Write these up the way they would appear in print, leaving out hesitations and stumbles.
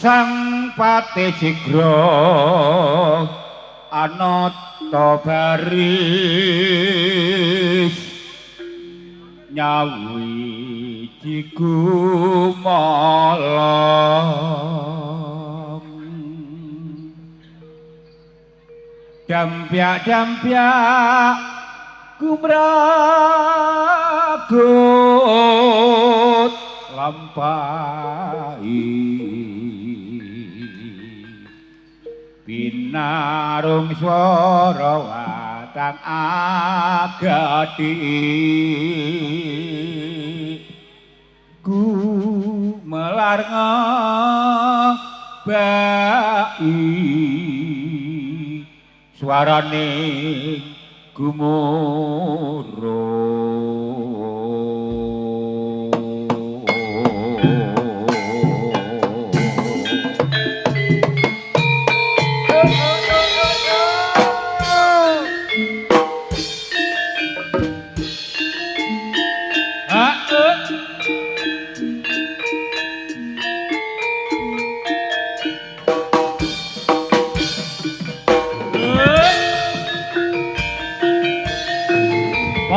sang pati jigra anata baris nyawi jigumalam dampyak kumragut lampai binarung swara watang agati ku melar ngebai suarane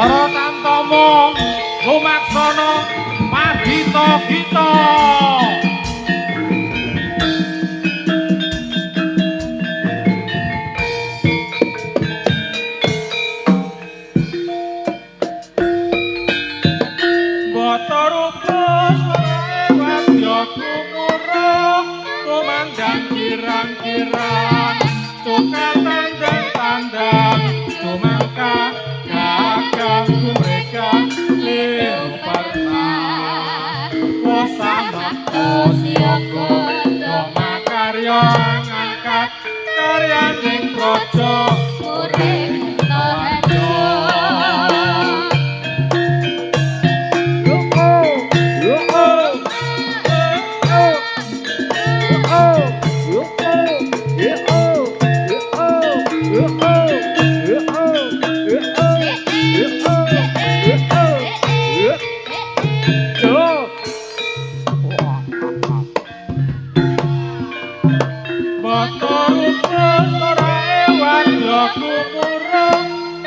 para tamtama lumaksana madita kita bata rupa swarae wadya kumurung tumandang kirang-kirang cukatan dan tandang tumangka gagangku mereka liru pernah wasama osioko doma karya ngangkat karya ning projo urip tohajo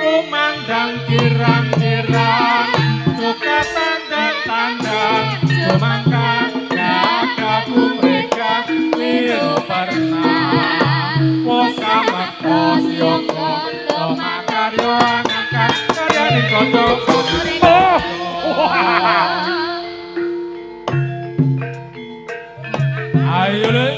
kumandang kirang-kirang cukatan dan tandang cumangka gagahku mereka liru pernah posama posyoko toma karyo ngangkat karya di kodok ayo deh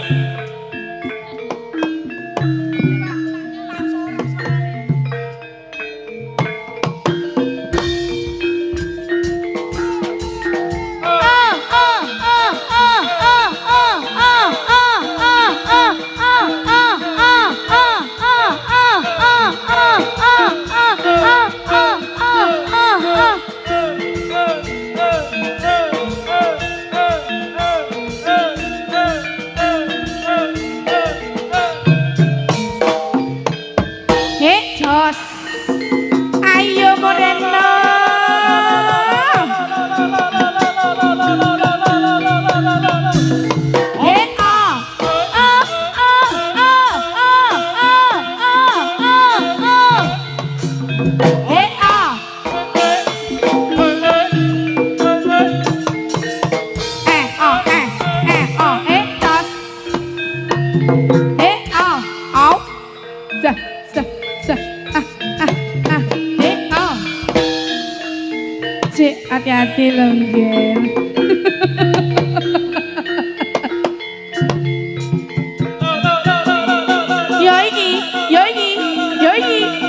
hati-hati loh Nggen. Yo iki.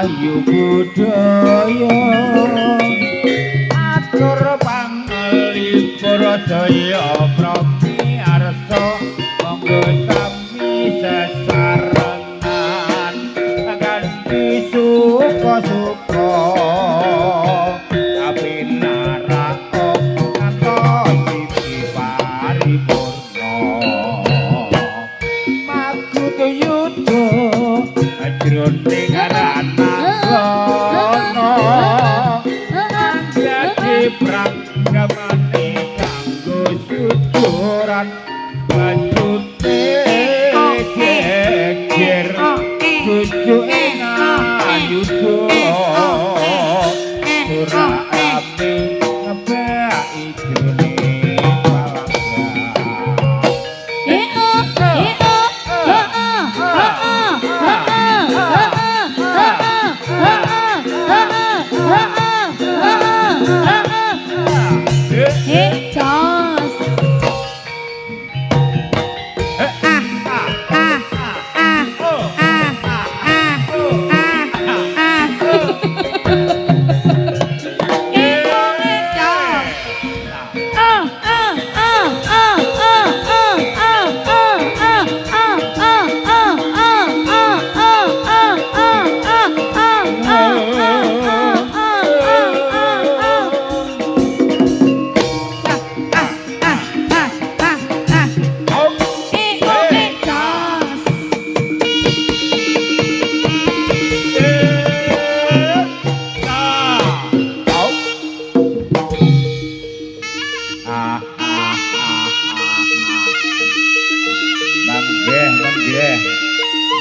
ayu budaya atur panglipur daya pramiarsa monggo sami sesarengan kanthi suka-suka kapinara ngantos iki paripurna makut yudha jroning ranasana dadi pranggamane kanggo suturan bajute geger cucuke ayudha ora ape ngebaki jroning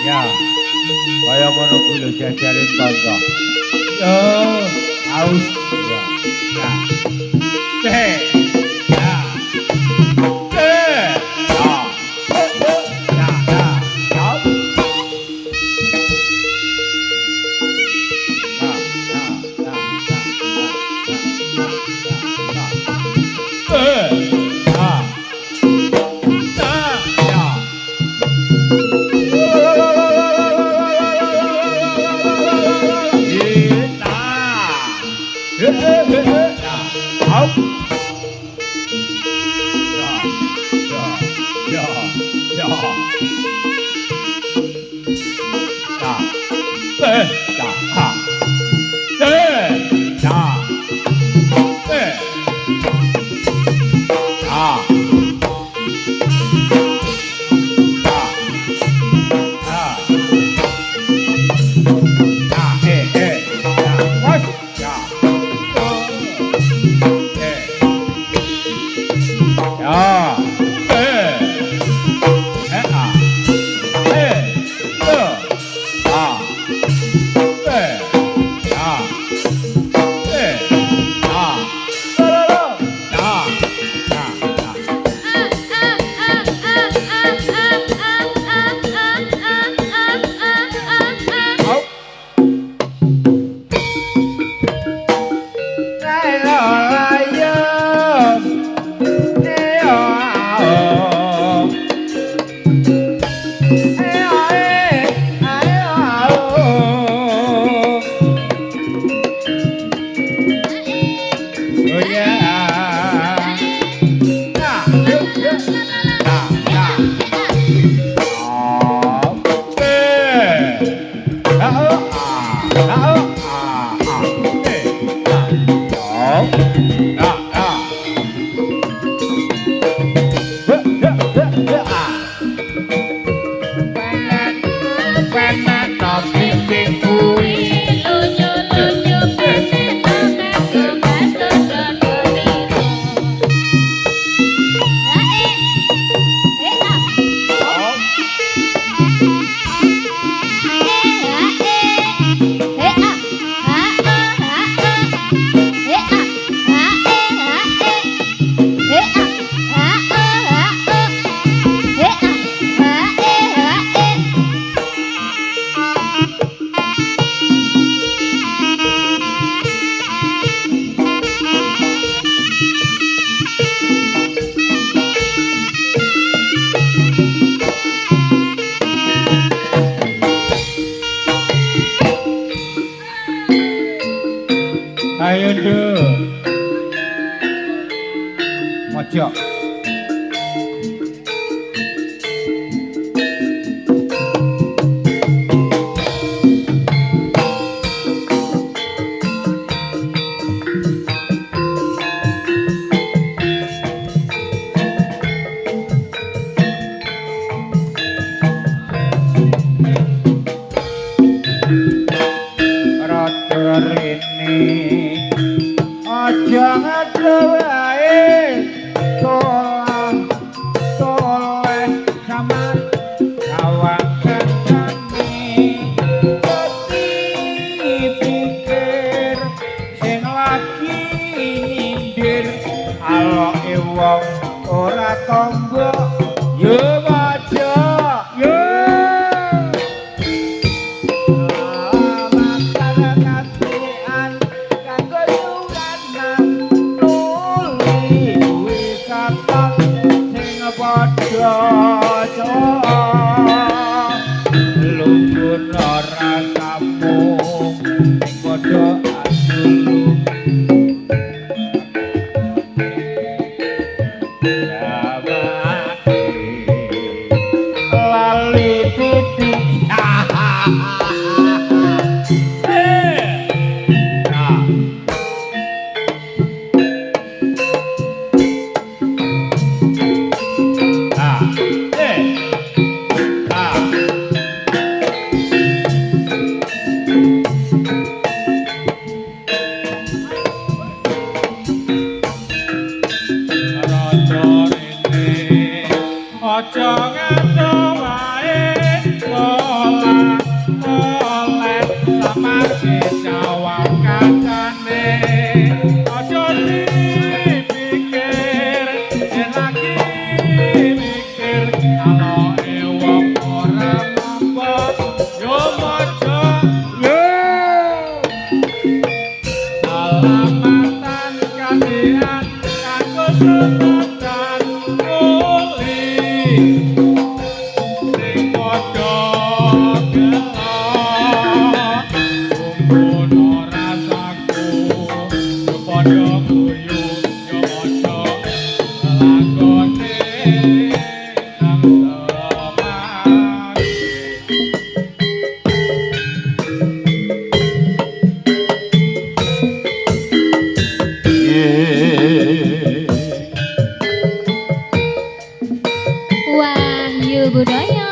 ya kaya ngono kuwi lho jajalin tangga yo aus ya Ayo deh. Mojok. Aja ngadewae tolak toleh samar awak kancane dadi pikir sing lagi nyindir aloke wong ora tangga yo aja yo lumpur ora kampung sing padha asulu lali titik aja ngato wae tolak toleh samar kecawang kancane aja dipikir yen lagi mikir aloke wong ora mampu yo maca yo salamatan kasihan kanggo sedotan Wahyu Budaya.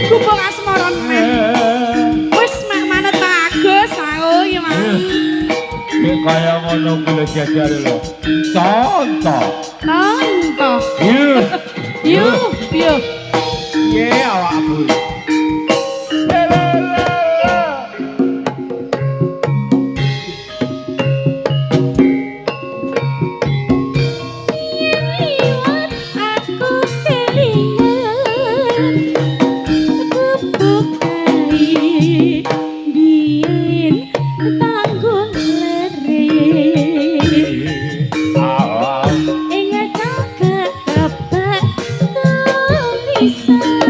Kumpul asmara neh. Wis mek manut bagus aku ya Mas. Nek kaya ngono kuwi jajare lho. Contoh. Tonto. Yuh. Yuh. Ye awakmu. Liwat aku kelingan kubukai biyen tanggung lere ing cagak kebak tulisan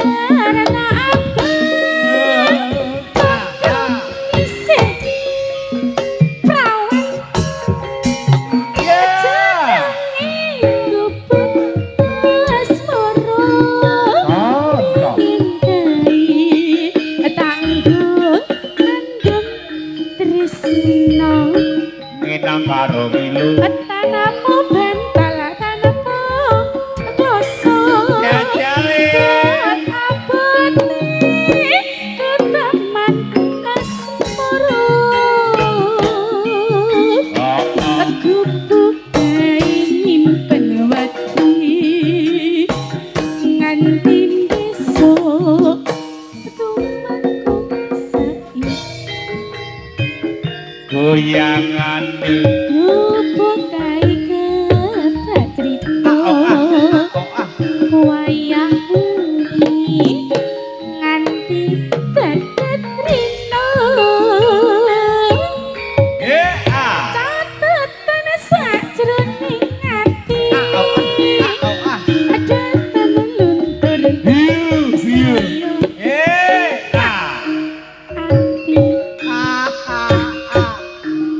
warna abang isih prawan Ngenang karo milu. Tanamu bental, tanamu kloso. Jajare. Abote keteman asmara. Aku bukai nyimpen wati nganti besok tumanku saiki. Goyangan Kubukai kebak cerita wayang ini nganti dadet rino catatan sajroning ati ada tangan luntur Biu. anti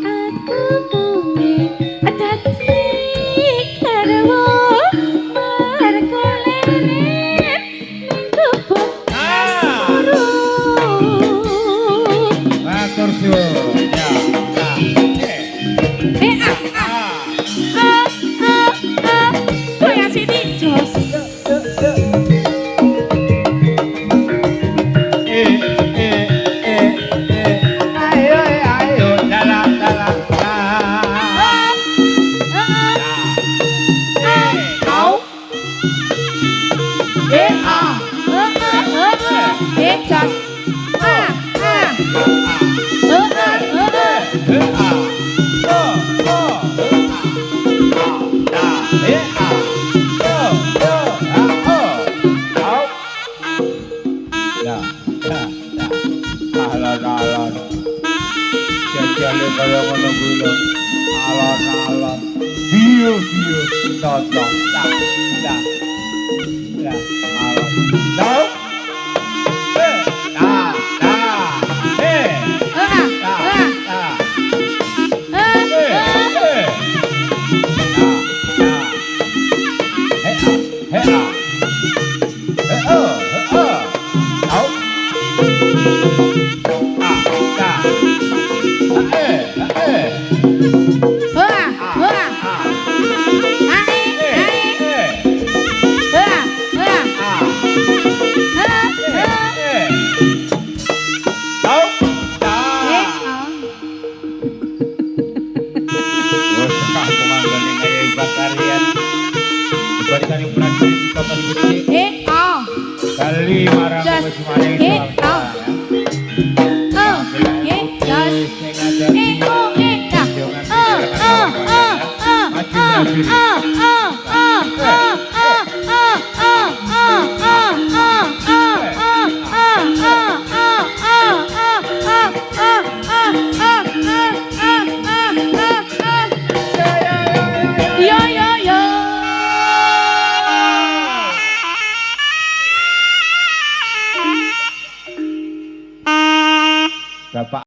aku kuwi dadi karwo margolenet ning gubuk asmara. Matur suwun. Ya. Koya Siti Jos. Ayo dalam. Kau. Jos. Alon-alon. Jajale kaya ngono kuwi lho. Alon-alon. Biu. Tonton. Alon. Ah, ah. Eh, eh. Wah, wah.